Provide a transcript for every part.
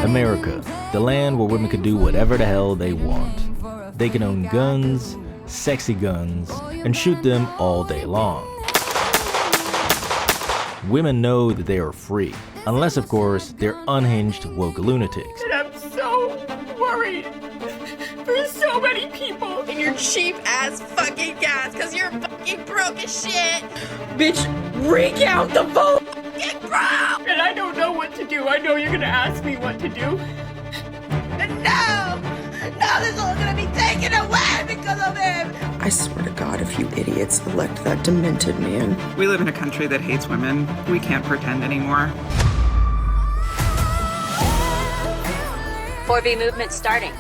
America, the land where women could do whatever the hell they want. They can own guns, sexy guns, and shoot them all day long. Women know that they are free, unless of course they're unhinged woke lunatics. And I'm so worried for so many people. And your cheap ass fucking gas, cause you're fucking broke as shit. Bitch, recount the vote. Get broke! And I don't know what to do. I know you're gonna ask me what to do. No, this is all gonna be taken away because of him. I swear to God, if you idiots elect that demented man. We live in a country that hates women. We can't pretend anymore. 4B movement starting.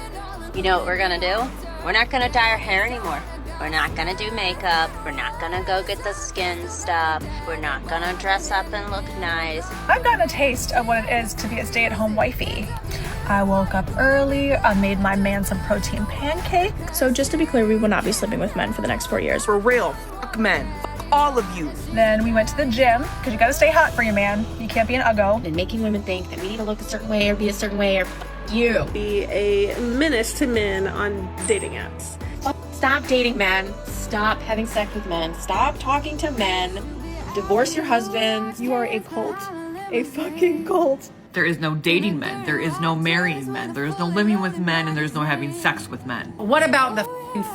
You know what we're gonna do? We're not gonna dye our hair anymore. We're not gonna do makeup. We're not gonna go get the skin stuff. We're not gonna dress up and look nice. I've gotten a taste of what it is to be a stay-at-home wifey. I woke up early, I made my man some protein pancakes. So just to be clear, we will not be sleeping with men for the next 4 years. For real, fuck men. Fuck all of you. Then we went to the gym, because you gotta stay hot for your man. You can't be an uggo. And making women think that we need to look a certain way or be a certain way or you. Be a menace to men on dating apps. Stop dating men. Stop having sex with men. Stop talking to men. Divorce your husband. You are a cult. A fucking cult. There is no dating men. There is no marrying men. There is no living with men, and there's no having sex with men. What about the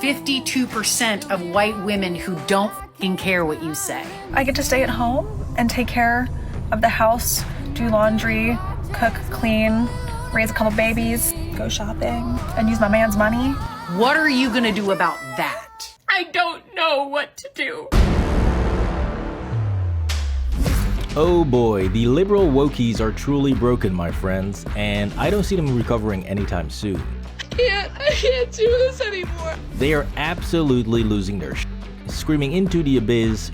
52% of white women who don't care what you say? I get to stay at home and take care of the house, do laundry, cook, clean, raise a couple babies, go shopping, and use my man's money. What are you gonna do about that? I don't know what to do. Oh boy, the liberal wokies are truly broken, my friends, and I don't see them recovering anytime soon. I can't do this anymore. They are absolutely losing their screaming into the abyss,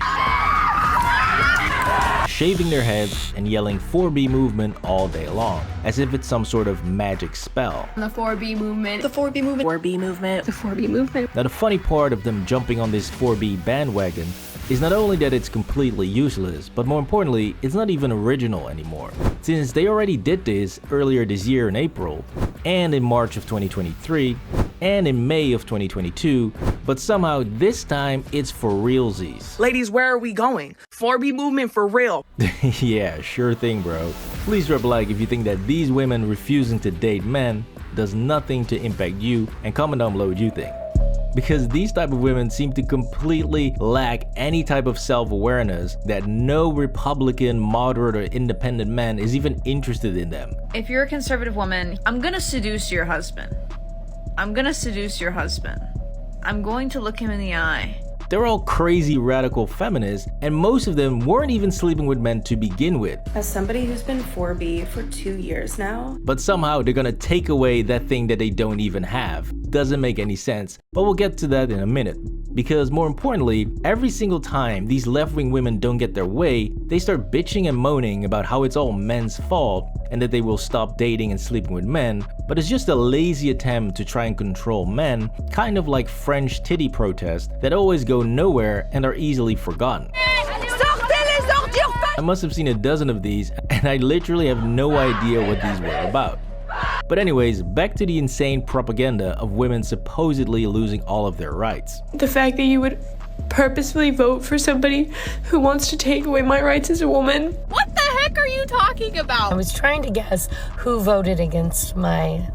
shaving their heads, and yelling 4B movement all day long, as if it's some sort of magic spell. The 4B movement. The 4B movement. 4B movement. The 4B movement. Now the funny part of them jumping on this 4B bandwagon is not only that it's completely useless, but more importantly, it's not even original anymore, since they already did this earlier this year in April, and in March of 2023, and in May of 2022, but somehow this time it's for realsies. Ladies, where are we going? 4B movement for real. Yeah, sure thing, bro. Please drop a like if you think that these women refusing to date men does nothing to impact you, and comment down below what you think. Because these type of women seem to completely lack any type of self-awareness that no Republican, moderate, or independent man is even interested in them. If you're a conservative woman, I'm gonna seduce your husband. I'm gonna seduce your husband. I'm going to look him in the eye. They're all crazy radical feminists, and most of them weren't even sleeping with men to begin with. As somebody who's been 4B for 2 years now. But somehow they're gonna take away that thing that they don't even have. Doesn't make any sense, but we'll get to that in a minute. Because more importantly, every single time these left-wing women don't get their way, they start bitching and moaning about how it's all men's fault and that they will stop dating and sleeping with men, but it's just a lazy attempt to try and control men, kind of like French titty protests that always go nowhere and are easily forgotten. I must have seen a dozen of these, and I literally have no idea what these were about. But anyways, back to the insane propaganda of women supposedly losing all of their rights. The fact that you would purposefully vote for somebody who wants to take away my rights as a woman. What the heck are you talking about? I was trying to guess who voted against my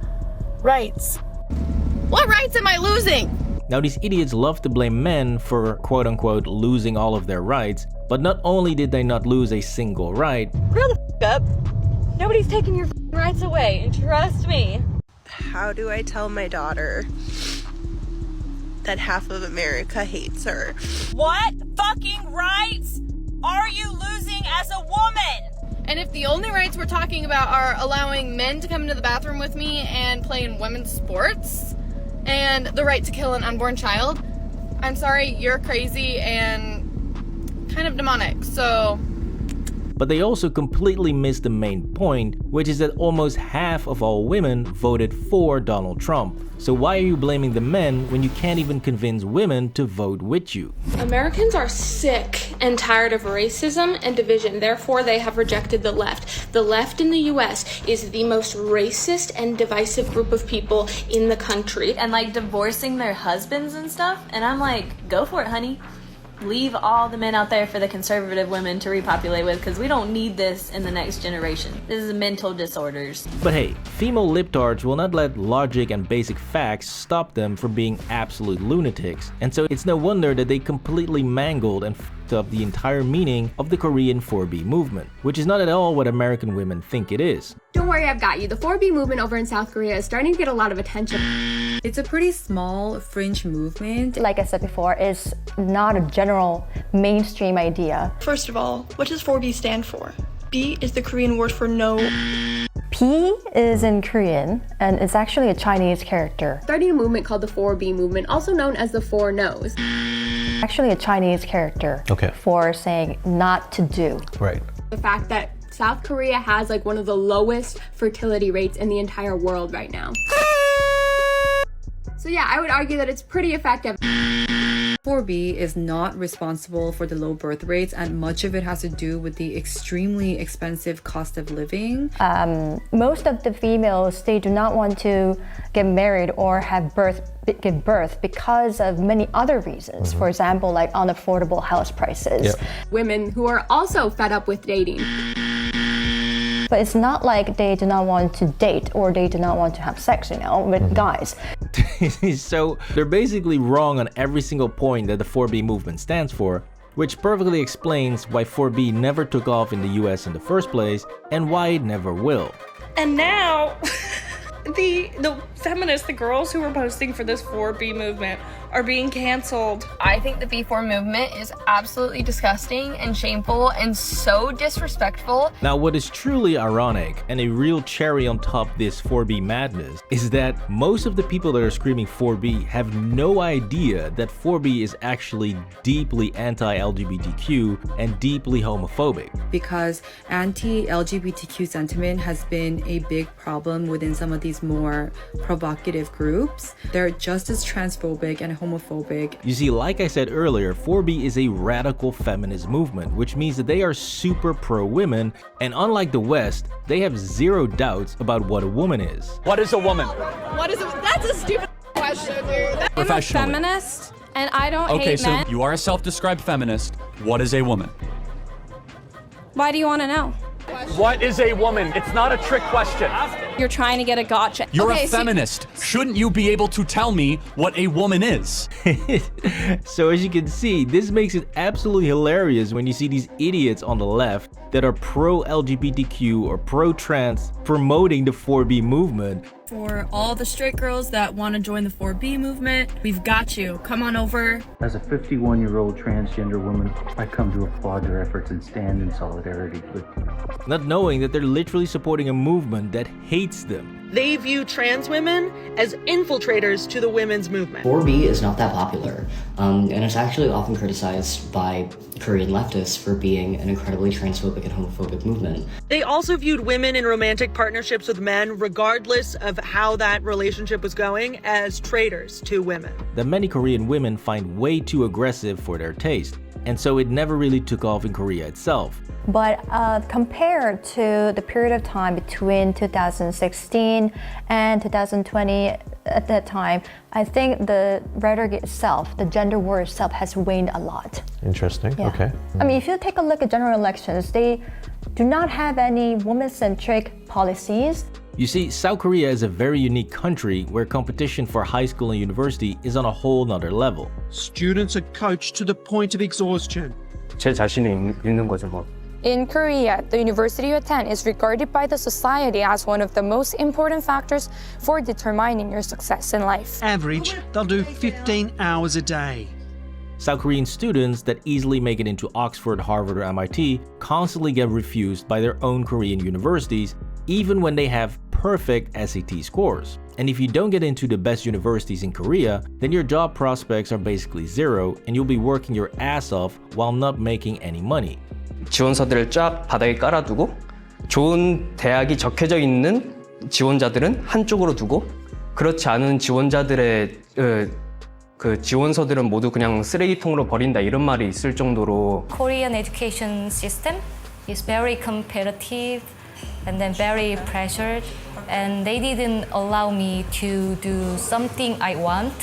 rights. What rights am I losing? Now these idiots love to blame men for quote-unquote losing all of their rights, but not only did they not lose a single right, Grow the f up. Nobody's taking your rights away, and trust me. How do I tell my daughter that half of America hates her? What fucking rights are you losing as a woman? And if the only rights we're talking about are allowing men to come into the bathroom with me and play in women's sports, and the right to kill an unborn child, I'm sorry, you're crazy and kind of demonic, so But they also completely missed the main point, which is that almost half of all women voted for Donald Trump. So why are you blaming the men when you can't even convince women to vote with you? Americans are sick and tired of racism and division. Therefore, they have rejected the left. The left in the US is the most racist and divisive group of people in the country. And like divorcing their husbands and stuff. And I'm like, go for it, honey. Leave all the men out there for the conservative women to repopulate with, because we don't need this in the next generation. This is mental disorders. But hey, female libtards will not let logic and basic facts stop them from being absolute lunatics, and so it's no wonder that they completely mangled and f***ed up the entire meaning of the Korean 4B movement, which is not at all what American women think it is. Don't worry, I've got you. The 4B movement over in South Korea is starting to get a lot of attention. It's a pretty small fringe movement. Like I said before, it's not a general mainstream idea. First of all, what does 4B stand for? B is the Korean word for no. P is in Korean, and it's actually a Chinese character. Starting a movement called the 4B movement, also known as the 4 No's. Actually a Chinese character for saying not to do. Right. The fact that South Korea has like one of the lowest fertility rates in the entire world right now. So yeah, I would argue that it's pretty effective. 4B is not responsible for the low birth rates, and much of it has to do with the extremely expensive cost of living. Most of the females, they do not want to get married or give birth because of many other reasons. For example, like unaffordable house prices. Women who are also fed up with dating. But it's not like they do not want to date or they do not want to have sex, you know, with guys. So they're basically wrong on every single point that the 4B movement stands for, which perfectly explains why 4B never took off in the US in the first place and why it never will. And now, the feminists, the girls who were posting for this 4B movement are being canceled. I think the B4 movement is absolutely disgusting and shameful and so disrespectful. Now, what is truly ironic and a real cherry on top this 4B madness is that most of the people that are screaming 4B have no idea that 4B is actually deeply anti-LGBTQ and deeply homophobic. Because anti-LGBTQ sentiment has been a big problem within some of these more provocative groups. They're just as transphobic and homophobic. You see, like I said earlier, 4B is a radical feminist movement, which means that they are super pro-women, and unlike the West, they have zero doubts about what a woman is. What is a woman? What is it? That's a stupid question, dude. I'm a feminist, and I don't hate men. Okay, so you are a self-described feminist. What is a woman? Why do you want to know? What is a woman? It's not a trick question. You're trying to get a gotcha. You're a feminist. Shouldn't you be able to tell me what a woman is? So as you can see, this makes it absolutely hilarious when you see these idiots on the left that are pro-LGBTQ or pro-trans promoting the 4B movement. For all the straight girls that want to join the 4B movement, we've got you. Come on over. As a 51-year-old transgender woman, I come to applaud their efforts and stand in solidarity with them. Not knowing that they're literally supporting a movement that hates them. They view trans women as infiltrators to the women's movement. 4B is not that popular, and it's actually often criticized by Korean leftists for being an incredibly transphobic and homophobic movement. They also viewed women in romantic partnerships with men, regardless of how that relationship was going, as traitors to women. That many Korean women find way too aggressive for their taste, and so it never really took off in Korea itself. But compared to the period of time between 2016 and 2020 at that time, I think the rhetoric itself, the gender war itself, has waned a lot. Interesting, okay. I mean, if you take a look at general elections, they do not have any woman-centric policies. You see, South Korea is a very unique country where competition for high school and university is on a whole nother level. Students are coached to the point of exhaustion. 제 자신이 있는 거죠, 뭐. In Korea, the university you attend is regarded by the society as one of the most important factors for determining your success in life. Average, they'll do 15 hours a day. South Korean students that easily make it into Oxford, Harvard, or MIT constantly get refused by their own Korean universities, even when they have perfect SAT scores. And if you don't get into the best universities in Korea, then your job prospects are basically zero and you'll be working your ass off while not making any money. 지원서들을 쫙 바닥에 깔아두고 좋은 대학이 적혀져 있는 지원자들은 한쪽으로 두고 그렇지 않은 지원자들의 그 지원서들은 모두 그냥 쓰레기통으로 버린다 이런 말이 있을 정도로 Korean education system is very competitive and then very pressured and they didn't allow me to do something I want.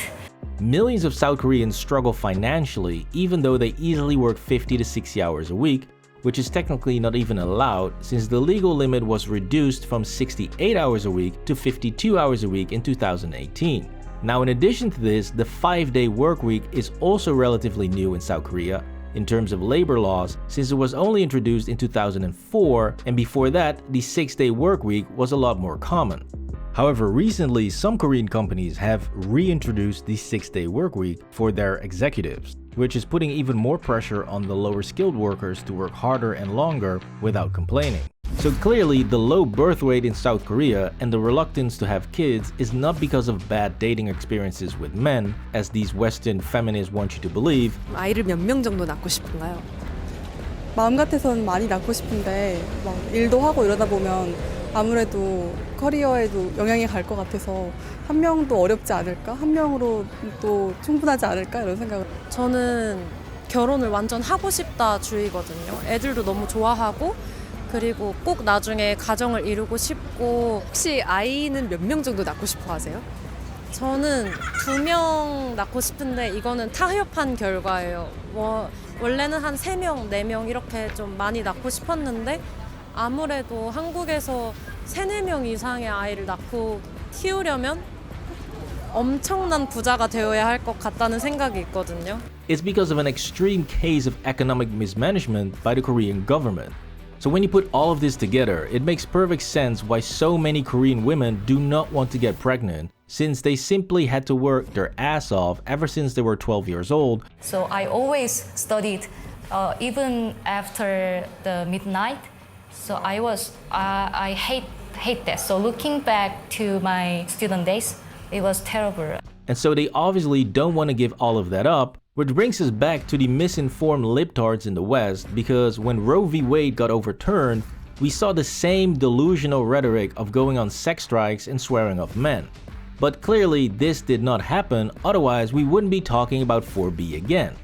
Millions of South Koreans struggle financially even though they easily work 50 to 60 hours a week, which is technically not even allowed since the legal limit was reduced from 68 hours a week to 52 hours a week in 2018. Now, in addition to this, the 5-day work week is also relatively new in South Korea in terms of labor laws since it was only introduced in 2004, and before that, the 6-day work week was a lot more common. However, recently, some Korean companies have reintroduced the 6-day work week for their executives, which is putting even more pressure on the lower skilled workers to work harder and longer without complaining. So clearly, the low birth rate in South Korea and the reluctance to have kids is not because of bad dating experiences with men, as these Western feminists want you to believe. 아이를 몇 명 정도 낳고 싶은가요? 마음 같아서는 많이 낳고 싶은데 막 일도 하고 이러다 보면 아무래도 커리어에도 영향이 갈 것 같아서 한 명도 어렵지 않을까? 한 명으로 또 충분하지 않을까? 이런 생각을. 저는 결혼을 완전 하고 싶다 주의거든요. 애들도 너무 좋아하고 그리고 꼭 나중에 가정을 이루고 싶고. 혹시 아이는 몇 명 정도 낳고 싶어 하세요? 저는 2명 낳고 싶은데 이거는 타협한 결과예요. 원래는 한 3명, 4명 이렇게 좀 많이 낳고 싶었는데 아무래도 한국에서 3, 4명 이상의 아이를 낳고 키우려면 엄청난 부자가 되어야 할 것 같다는 생각이 있거든요. It's because of an extreme case of economic mismanagement by the Korean government. So when you put all of this together, it makes perfect sense why so many Korean women do not want to get pregnant, since they simply had to work their ass off ever since they were 12 years old. So I always studied even after the midnight. So I hate that. So looking back to my student days, it was terrible. And so they obviously don't want to give all of that up, which brings us back to the misinformed libtards in the West, because when Roe v. Wade got overturned, we saw the same delusional rhetoric of going on sex strikes and swearing off men. But clearly this did not happen, otherwise we wouldn't be talking about 4B again.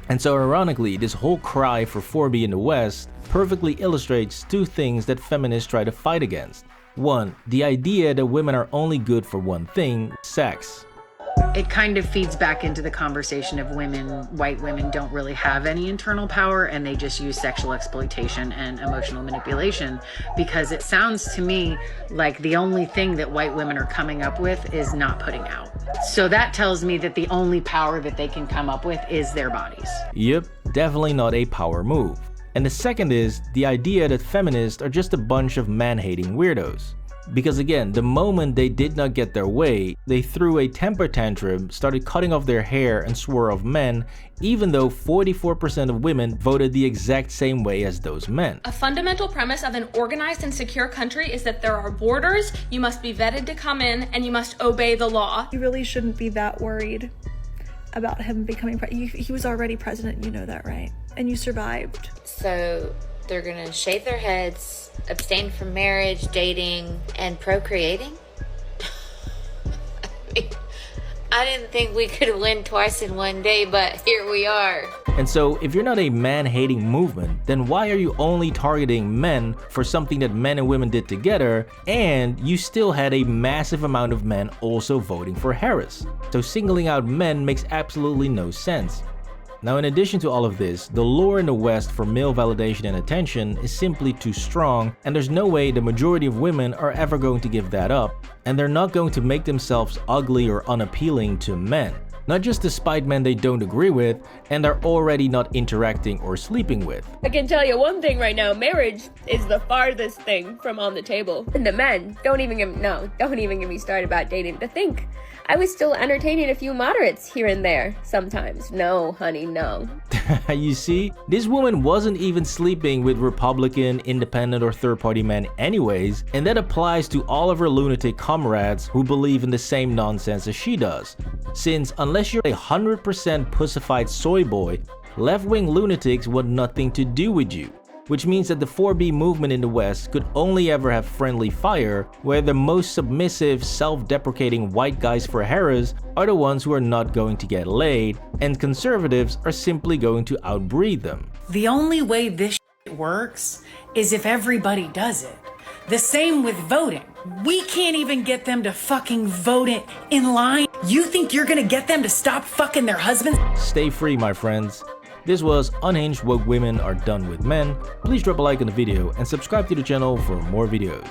And so ironically, this whole cry for 4B in the West perfectly illustrates two things that feminists try to fight against. One, the idea that women are only good for one thing, sex. It kind of feeds back into the conversation of white women don't really have any internal power and they just use sexual exploitation and emotional manipulation, because it sounds to me like the only thing that white women are coming up with is not putting out. So that tells me that the only power that they can come up with is their bodies. Yep, definitely not a power move. And the second is the idea that feminists are just a bunch of man-hating weirdos. Because again, the moment they did not get their way, they threw a temper tantrum, started cutting off their hair and swore off men, even though 44% of women voted the exact same way as those men. A fundamental premise of an organized and secure country is that there are borders, you must be vetted to come in, and you must obey the law. You really shouldn't be that worried about him becoming president. He was already president, you know that, right? And you survived. So they're gonna shave their heads, abstain from marriage, dating, and procreating? I didn't think we could win twice in one day, but here we are. And so, if you're not a man-hating movement, then why are you only targeting men for something that men and women did together, and you still had a massive amount of men also voting for Harris? So singling out men makes absolutely no sense. Now, in addition to all of this, the lure in the West for male validation and attention is simply too strong, and there's no way the majority of women are ever going to give that up, and they're not going to make themselves ugly or unappealing to men. not just despite men they don't agree with and are already not interacting or sleeping with. I can tell you one thing right now, marriage is the farthest thing from on the table. And the men, don't even get me started about dating. To think, I was still entertaining a few moderates here and there sometimes. No, honey, no. You see, this woman wasn't even sleeping with Republican, independent, or third-party men anyways, and that applies to all of her lunatic comrades who believe in the same nonsense as she does. Since unless you're a 100% pussified soy boy, left-wing lunatics want nothing to do with you. Which means that the 4B movement in the West could only ever have friendly fire, where the most submissive, self-deprecating white guys for Harris are the ones who are not going to get laid, and conservatives are simply going to outbreed them. The only way this shit works is if everybody does it. The same with voting. We can't even get them to fucking vote it in line. You think you're gonna get them to stop fucking their husbands? Stay free, my friends. This was Unhinged Woke Women Are Done With Men. Please drop a like on the video and subscribe to the channel for more videos.